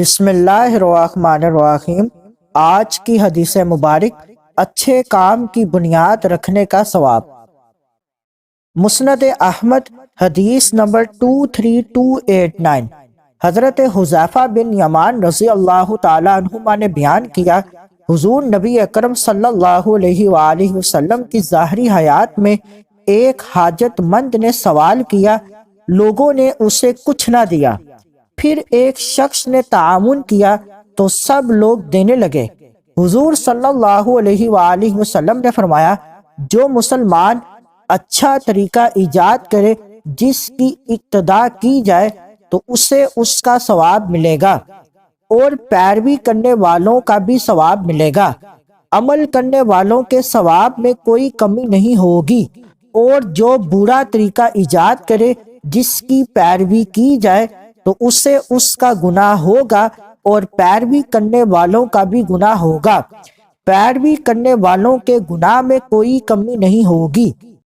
بسم اللہ الرحمن الرحیم۔ آج کی حدیث مبارک، اچھے کام کی بنیاد رکھنے کا ثواب۔ مسند احمد حدیث نمبر 23289۔ حضرت حذیفہ بن یمان رضی اللہ تعالیٰ عنہما نے بیان کیا، حضور نبی اکرم صلی اللہ علیہ وآلہ وسلم کی ظاہری حیات میں ایک حاجت مند نے سوال کیا، لوگوں نے اسے کچھ نہ دیا۔ پھر ایک شخص نے تعاون کیا تو سب لوگ دینے لگے۔ حضور صلی اللہ علیہ وآلہ وسلم نے فرمایا، جو مسلمان اچھا طریقہ ایجاد کرے جس کی اقتداء کی جائے تو اسے اس کا ثواب ملے گا، اور پیروی کرنے والوں کا بھی ثواب ملے گا۔ عمل کرنے والوں کے ثواب میں کوئی کمی نہیں ہوگی، اور جو برا طریقہ ایجاد کرے جس کی پیروی کی جائے تو اسے اس کا گناہ ہوگا، اور پیروی کرنے والوں کا بھی گناہ ہوگا۔ پیروی کرنے والوں کے گناہ میں کوئی کمی نہیں ہوگی۔